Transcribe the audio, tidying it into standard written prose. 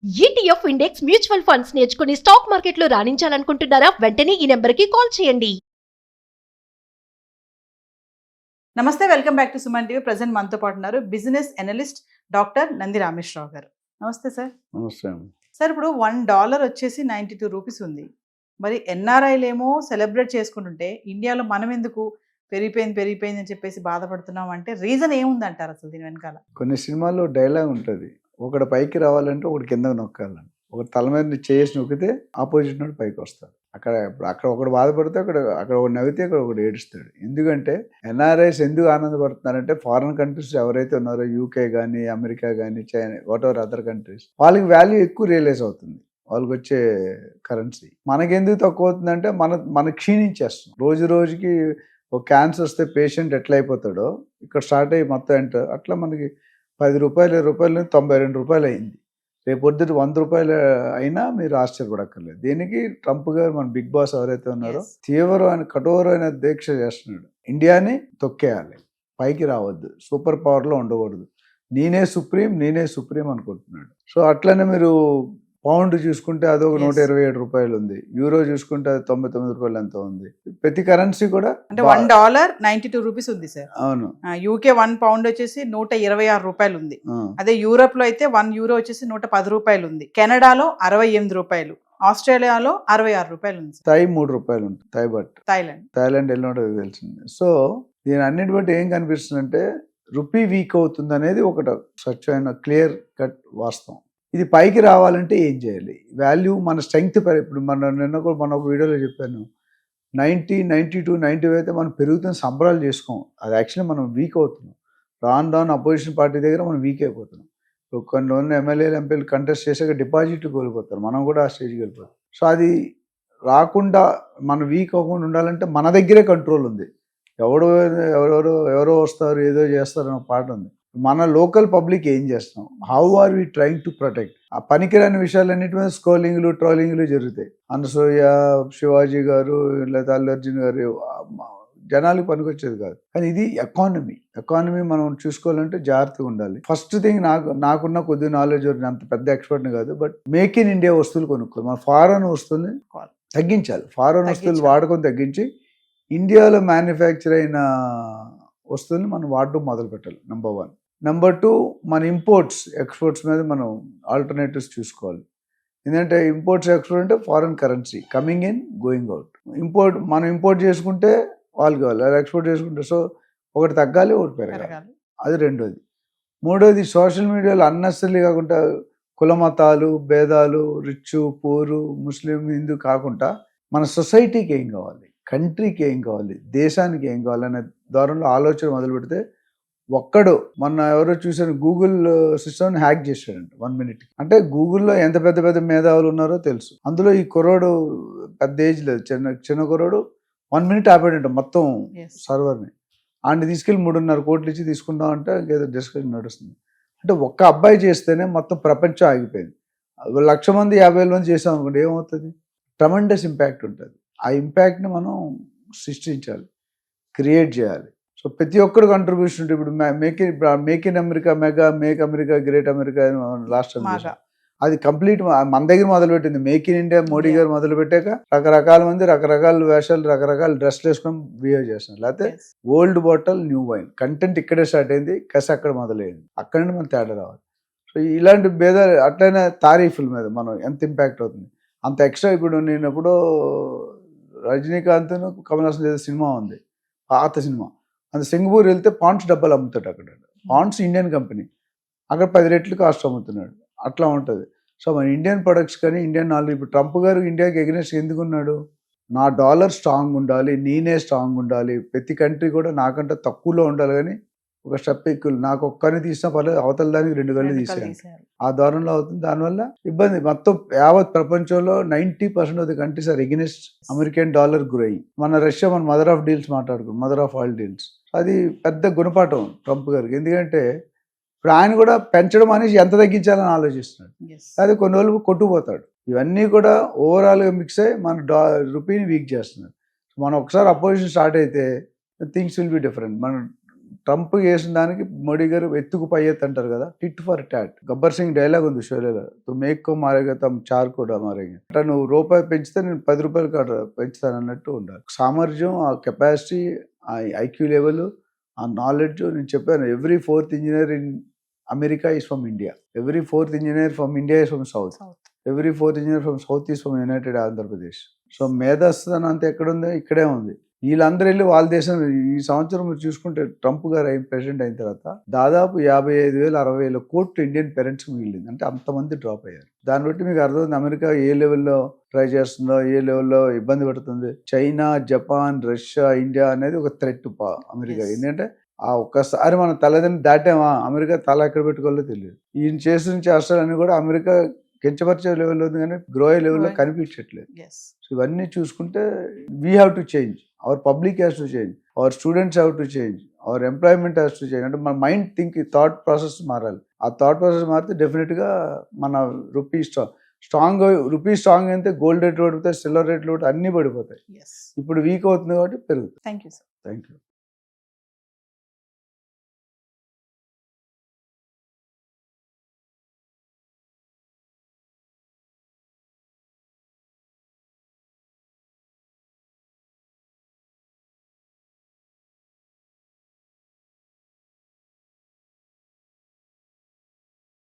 ETF index mutual funds నేర్చుకుని stock మార్కెట్లో రాణించాలనుకుంటున్నారా? వెంటనే ఈ నెంబర్కి కాల్ చేయండి. నమస్తే, welcome back to Suman TV. Present మనతో పాటు ఉన్నారు business analyst doctor Nandi Rameshwar Rao గారు. నమస్తే సార్. నమస్తే. సార్, ఇప్పుడు $1 వచ్చేసి 92 రూపీస్ ఉంది. మరి ఎన్ఆర్ఐలు ఏమో సెలబ్రేట్ చేసుకుంటుంటే ఇండియాలో మనం ఎందుకు పెరిగిపోయింది అని చెప్పేసి బాధపడుతున్నాం అంటే రీజన్ ఏముందంటారు అసలు దీని వెనకాల? కొన్ని సినిమాల్లో డైలాగ్ ఉంటుంది, ఒకటి పైకి రావాలంటే ఒకటి కిందకు నొక్కాలని. ఒక తల మీద చేసి నొక్కితే ఆపోజిట్ నుండి పైకి వస్తాడు. అక్కడ ఒకడు బాధపడితే అక్కడ ఒకటి నవ్వితే అక్కడ ఒకటి ఏడుస్తాడు. ఎందుకంటే ఎన్ఆర్ఐస్ ఎందుకు ఆనందపడుతున్నారంటే ఫారిన్ కంట్రీస్ ఎవరైతే ఉన్నారో, యూకే కానీ, అమెరికా కానీ, China, what ever other countries, వాళ్ళకి వాల్యూ ఎక్కువ రియలైజ్ అవుతుంది, వాళ్ళకి వచ్చే కరెన్సీ. మనకెందుకు తక్కువ అవుతుందంటే మన క్షీణించేస్తాం. రోజు రోజుకి ఒక క్యాన్సర్ వస్తే పేషెంట్ ఎట్లా అయిపోతాడో ఇక్కడ స్టార్ట్ అయ్యి మొత్తం ఏంటో అట్లా మనకి ₹10, ₹20 ₹92 అయింది. రేపు పొద్దుట ₹100 అయినా మీరు ఆశ్చర్యపడక్కర్లేదు. దీనికి ట్రంప్ గారు, మన బిగ్ బాస్ ఎవరైతే ఉన్నారో, తీవ్రమైన కఠోరమైన దీక్ష చేస్తున్నాడు. ఇండియాని తొక్కేయాలి, పైకి రావద్దు, సూపర్ పవర్లో ఉండకూడదు, నేనే సుప్రీం అనుకుంటున్నాడు. సో అట్లనే మీరు పౌండ్ చూసుకుంటే అదొక ₹127 ఉంది, యూరో చూసుకుంటే అది ₹99 ఎంతో ఉంది. ప్రతి కరెన్సీ కూడా అంటే $1 92 రూపీస్ ఉంది సార్. అవును. యూకే £1 వచ్చేసి ₹126 ఉంది. అదే యూరోప్ లో అయితే €1 వచ్చేసి ₹110 ఉంది. కెనడాలో ₹68, ఆస్ట్రేలియాలో ₹66 ఉంది. థాయ్ ₹3 ఉంటుంది, థాయిలాండ్ వెళ్ళినట్టు తెలిసింది. సో దీని అన్నిటి బట్టి ఏం కనిపిస్తుందంటే రూపీ వీక్ అవుతుంది అనేది ఒకటి స్వచ్ఛమైన క్లియర్ కట్ వాస్తవం. ఇది పైకి రావాలంటే ఏం చేయాలి? వాల్యూ మన స్ట్రెంగ్త్. ఇప్పుడు నిన్న కూడా ఒక వీడియోలో చెప్పాను, 90, 92, 95 అయితే మనం పెరుగుతున్న సంబరాలు చేసుకోం. అది యాక్చువల్లీ మనం వీక్ అవుతున్నాం. రాను అపోజిషన్ పార్టీ దగ్గర మనం వీక్ అయిపోతున్నాం. ఇప్పుడు కొన్ని ఎమ్మెల్యేలు, ఎంపీలు కంటెస్ట్ చేసాక డిపాజిట్లు కోల్పోతారు, మనం కూడా ఆ స్టేజ్కి వెళ్ళిపోతాం. సో అది రాకుండా, మనం వీక్ అవ్వకుండా ఉండాలంటే మన దగ్గరే కంట్రోల్ ఉంది. ఎవరో వస్తారు, ఏదో చేస్తారు అనే పాట ఉంది. మన లోకల్ పబ్లిక్ ఏం చేస్తాం? How are we trying to protect? ఆ పనికిరాని విషయాలన్నిటి మీద స్క్రోలింగ్లు, ట్రోలింగ్లు జరుగుతాయి. అనసూయ, శివాజీ గారు, లేదా అల్లు అర్జున్ గారు, జనాలకు పనికొచ్చేది కాదు. కానీ ఇది ఎకానమీ మనం చూసుకోవాలంటే జాగ్రత్తగా ఉండాలి. ఫస్ట్ థింగ్, నాకున్న కొద్ది నాలెడ్జ్, అంత పెద్ద ఎక్స్పర్ట్ని కాదు, బట్ మేక్ ఇన్ ఇండియా వస్తువులు కొనుక్కోవాలి. మన ఫారెన్ వస్తువుల్ని తగ్గించాలి. ఫారెన్ వస్తువులు వాడకం తగ్గించి ఇండియాలో మ్యానుఫ్యాక్చర్ అయిన వస్తువుల్ని మనం వాడటం మొదలు పెట్టాలి. నెంబర్ 1. నెంబర్ 2, మన ఎక్స్పోర్ట్స్ మీద మనం ఆల్టర్నేటివ్స్ చూసుకోవాలి. ఎందుకంటే ఎక్స్పోర్ట్ అంటే foreign currency coming in, going out. మనం ఇంపోర్ట్ చేసుకుంటే వాళ్ళు కావాలి, అలా ఎక్స్పోర్ట్ చేసుకుంటే. సో ఒకటి తగ్గాలి, ఒకటి పెరగాలి. అది రెండోది. మూడోది, సోషల్ మీడియాలో అన్నెసరీ కాకుండా కుల మతాలు, భేదాలు, రిచ్ పూరు, ముస్లిం, హిందూ కాకుండా మన సొసైటీకి ఏం కావాలి, కంట్రీకి ఏం కావాలి, దేశానికి ఏం కావాలనే దారంలో ఆలోచన మొదలు పెడితే మొన్న ఎవరో చూసాను, గూగుల్ సిస్టమ్ని హ్యాక్ చేశాడంట 1 minute. అంటే గూగుల్లో ఎంత పెద్ద మేధావులు ఉన్నారో తెలుసు. అందులో ఈ కుర్రోడు పెద్ద ఏజ్ లేదు, చిన్న కుర్రోడు 1 minute ఆపాడంట మొత్తం సర్వర్ని. ఆడిని తీసుకెళ్ళి 3.5 కోట్లు ఇచ్చి తీసుకుంటాం అంటే ఏదో డిస్కషన్ నడుస్తుంది. అంటే ఒక్క అబ్బాయి చేస్తేనే మొత్తం ప్రపంచం ఆగిపోయింది. 1,00,000 మంది 50,000 మంది చేసాం అనుకోండి, ఏమవుతుంది? ట్రమెండస్ ఇంపాక్ట్ ఉంటుంది. ఆ ఇంపాక్ట్ని మనం సృష్టించాలి, క్రియేట్ చేయాలి. సో ప్రతి ఒక్కరు కాంట్రిబ్యూషన్ ఉంటుంది. ఇప్పుడు make in America, make America great America last time అది కంప్లీట్ మన దగ్గర మొదలుపెట్టింది. మేక్ ఇన్ ఇండియా మోడీ గారు మొదలుపెట్టాక రకరకాల మంది రకరకాల వేషాలు, రకరకాల డ్రెస్లు వేసుకొని బిహేవ్ చేస్తున్నారు. లేకపోతే old bottle new wine content ఇక్కడే స్టార్ట్ అయింది, కసి అక్కడ మొదలైంది. అక్కడ నుండి మనం తేడా రావాలి. సో ఇలాంటి భేదాలు, అట్లనే తారీఫుల మీద మనం ఎంత ఇంపాక్ట్ అవుతుంది అంత ఎక్స్ట్రా. ఇప్పుడు నేను ఎప్పుడో రజనీకాంత్, కమల్ హాసన్ ఏదో సినిమా ఉంది, పాత సినిమా, అంత సింగపూర్ వెళ్తే పాండ్స్ డబ్బాలు అమ్ముతాడు. అక్కడ పాండ్స్ ఇండియన్ కంపెనీ, అక్కడ 10 రెట్లు కాస్ట్ అమ్ముతున్నాడు. అట్లా ఉంటుంది. సో మన ఇండియన్ ప్రొడక్ట్స్ కానీ, ఇండియన్ నాలెడ్జ్. ఇప్పుడు ట్రంప్ గారు ఇండియాకి ఎగనెస్ట్ ఎందుకున్నాడు? నా డాలర్ స్ట్రాంగ్ ఉండాలి, నేనే స్ట్రాంగ్ ఉండాలి, ప్రతి కంట్రీ కూడా నాకంటే తక్కువలో ఉండాలి, కానీ ఒక స్టెప్ ఎక్కువ, నాకు ఒక్కరిని తీసినా పర్లేదు, అవతల దానికి 2 కళ్ళు తీసేయాలి. ఆ దారుణంలో అవుతుంది. దానివల్ల ఇబ్బంది. మొత్తం యావత్ ప్రపంచంలో 90% of the countries are against American dollar growing. మన రష్యా, మన మదర్ ఆఫ్ డీల్స్ మాట్లాడుకున్నాం, మదర్ ఆఫ్ ఆల్ డీల్స్. అది పెద్ద గుణపాఠం ట్రంప్ గారికి. ఎందుకంటే ఇప్పుడు ఆయన కూడా పెంచడం అనేసి ఎంత తగ్గించాలని ఆలోచిస్తున్నాడు. అది కొన్ని రోజులు కొట్టుకుపోతాడు. ఇవన్నీ కూడా ఓవరాల్గా మిక్స్ అయ్యి మన రూపీని వీక్ చేస్తున్నాడు. మనం ఒకసారి అపోజిషన్ స్టార్ట్ అయితే థింగ్స్ విల్ బి డిఫరెంట్. మనం ట్రంప్ చేసిన దానికి మోడీ గారు ఎత్తుకు పై ఎత్తు అంటారు కదా, tit for tat. Gabbar Singh dialogue ఉంది షోలేలో, తు మేక్కో మారేగా తమ్ చార్ కూడా మారేగా అంటే నువ్వు రూపాయి పెంచితే నేను 10 రూపాయలు పెంచుతాను అన్నట్టు ఉండాలి. సామర్థ్యం, ఆ కెపాసిటీ, ఆ ఐక్యూ లెవెల్, ఆ నాలెడ్జ్. నేను చెప్పాను every 4th engineer in America is from India, every 4th engineer from India is from south, every 4th engineer from south is from United Andhra Pradesh. So మేధస్సుతనం అంతా ఎక్కడుందో ఇక్కడే ఉంది. వీళ్ళందరూ వెళ్ళి వాళ్ళ దేశం, ఈ సంవత్సరం మీరు చూసుకుంటే ట్రంప్ గారు ప్రెసిడెంట్ అయిన తర్వాత దాదాపు 55,000 60,000 కోట్లు ఇండియన్ పేరెంట్స్ మిగిలింది. అంటే అంతమంది డ్రాప్ అయ్యారు. దాన్ని బట్టి మీకు అర్థమైంది అమెరికా ఏ లెవెల్లో ట్రై చేస్తుందో, ఏ లెవెల్లో ఇబ్బంది పడుతుంది. చైనా, జపాన్, రష్యా, ఇండియా అనేది ఒక థ్రెట్ అమెరికా. Yes. ఎందుకంటే ఆ ఒక్కసారి మన తలదని దాటామా అమెరికా తల ఎక్కడ పెట్టుకోవాలో తెలియదు. ఈయన చేసిన చేష్టాలన్నీ కూడా అమెరికా కించపరిచే లెవెల్లో ఉంది కానీ గ్రో అయ్యే లెవెల్లో కనిపించట్లేదు. Yes. సో ఇవన్నీ చూసుకుంటే we have to change, our public has to change, our students have to change, our employment has to change. అంటే మన మైండ్ థాట్ ప్రాసెస్ మారాలి. ఆ థాట్ ప్రాసెస్ మారితే డెఫినెట్గా మన రూపీ స్ట్రాంగ్ అయితే గోల్డ్ రేట్ పడిపోతాయి, సిల్వర్ రేట్లు అన్నీ పడిపోతాయి. Yes. ఇప్పుడు వీక్ అవుతుంది కాబట్టి పెరుగుతుంది. Thank you, sir. Thank you.